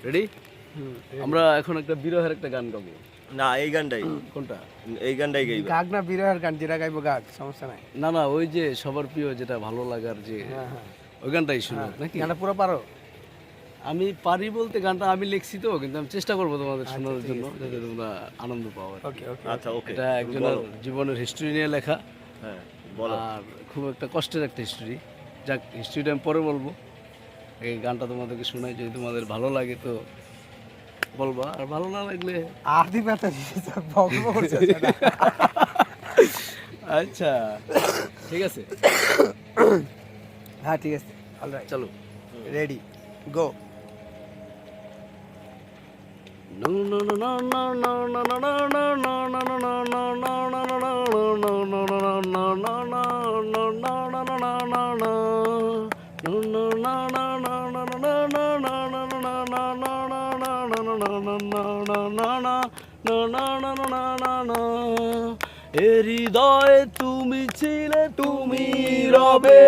Ready? আমরা এখন একটা বিরহের একটা গান গাবো। না এই গানটাই। কোনটা? এই গানটাই গাইবা। গাগ না বিরহের গান, যেটা গাইবো গাগ, সমস্যা নাই। না না, ওই যে সবার প্রিয় যেটা ভালো লাগার যে ওই গানটাই শুনো নাকি? গানটা পুরো পারো? আমি পারি বলতে গানটা আমি লিখছি তো, কিন্তু আমি চেষ্টা করবো তোমাদের শোনানোর জন্য যাতে তোমরা আনন্দ পাও আর কি। ওকে ওকে। আচ্ছা ওকে। এটা একজনের জীবনের হিস্ট্রি নিয়ে লেখা, হ্যাঁ বলো। আর খুব একটা কষ্টের একটা হিস্ট্রি। যাক, হিস্ট্রিটা আমি পরে বলবো। এই গানটা তোমাদেরকে শোনাই, যদি তোমাদের ভালো লাগে তো বলবা, আর ভালো না লাগলে আদি ব্যথা দিয়েছে, বকবক করছে না। আচ্ছা ঠিক আছে, হ্যাঁ ঠিক আছে, অলরাইট, চলো। Ready go. হৃদয়ে তুমি ছিলে, তুমি রবে,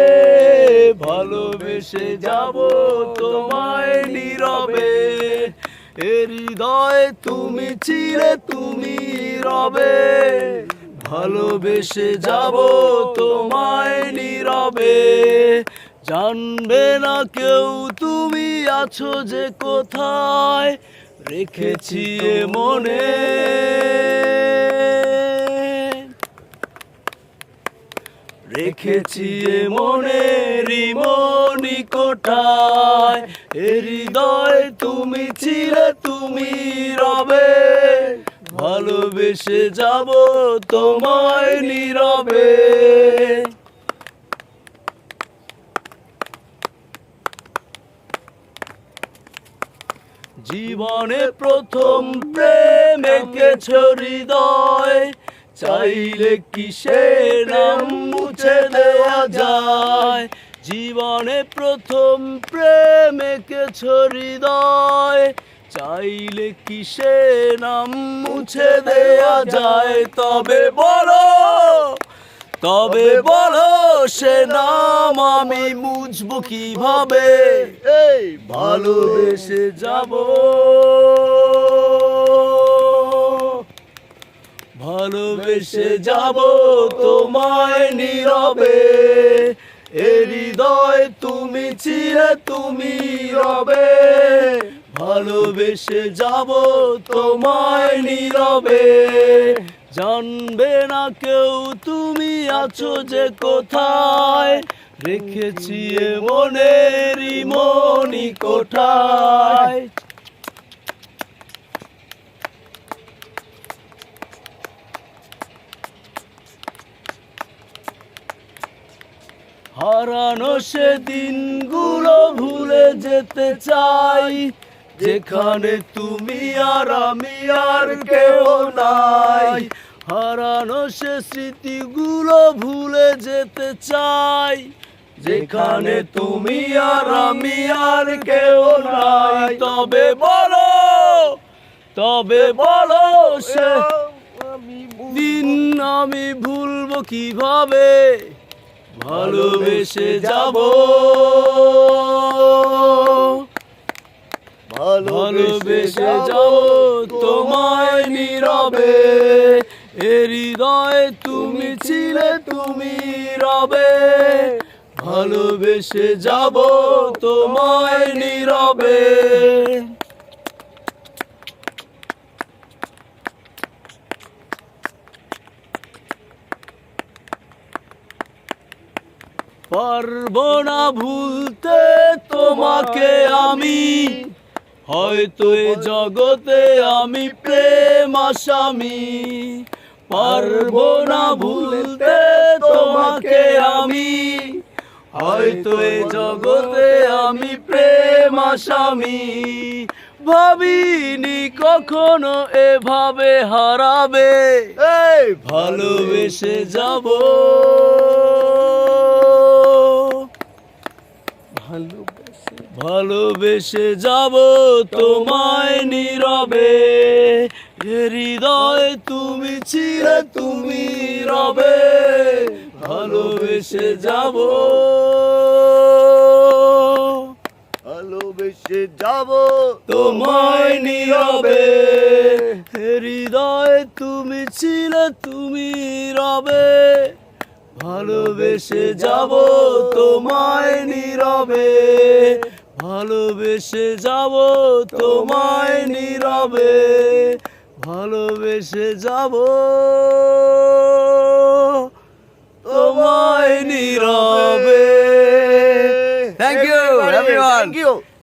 ভালোবেসে যাব তোমায় নীরবে। হৃদয়ে তুমি ছিলে, তুমি রবে, ভালোবেসে যাব তোমায় নীরবে। জানবে না কেউ তুমি আছো যে কোথায়, রেখেছি এ মনে, রেখেছি এ মনেরই মণিকোঠায়। হৃদয় তুমি ছিলে, তুমি রবে, ভালোবেসে যাব তোমায় নীরবে। জীবনে প্রথম প্রেম এঁকেছ হৃদয়, চাইলে কি সে নাম মুছে দেওয়া যায়। জীবনে প্রথম প্রেম এঁকেছ হৃদয়, চাইলে কি সে নাম মুছে দেওয়া যায়। তবে বলো, তবে বলো সে নাম আমি মুছবো কিভাবে, এই ভালোবেসে যাব, ভালোবেসে যাব তোমায় নীরবে। হৃদয় তুমি ছিলে, তুমি রবে, ভালোবেসে যাব তোমায় নীরবে। জানবে না কেউ তুমি আছো যে কোথায়, রেখেছি এ মনেরই মণিকোঠায়। হারানো সে দিনগুলো ভুলে যেতে চাই, যেখানে তুমি আর আমি আর কেউ নাই। হারানো সে স্মৃতিগুলো ভুলে যেতে চাই, যেখানে তুমি আর আমি আর কেউ নাই। তবে বলো, তবে বলো সে দিন আমি ভুলবো কিভাবে, ভালোবেসে যাব, ভালোবেসে যাব তোমায় নীরবে। হৃদয়ে তুমি ছিলে, তুমি রবে, ভালোবেসে যাব তোমায় নীরবে। পারবো না ভুলতে তোমাকে আমি, হয়তো এ জগতে আমি প্রেম আসামি। পারবো না ভুলতে তোমাকে আমি, হয়তো এ জগতে আমি প্রেম আসামি। ভাবিনি কখনো এভাবে হারাবে, এই ভালোবেসে যাব, ভালোবেসে যাব তোমায় নীরবে। হৃদয় তুমি ছিলে, তুমি রবে, ভালোবেসে যাব, ভালো ভালোবেসে যাব তোমায় নীরবে, হৃদয় তুমি ছিলে, তুমি রবে, ভালোবেসে যাব তোমায় নীরবে, ভালোবেসে যাব তোমায় নীরবে, ভালোবেসে যাব তোমায় নীরবে। Thank you, everyone. Thank you.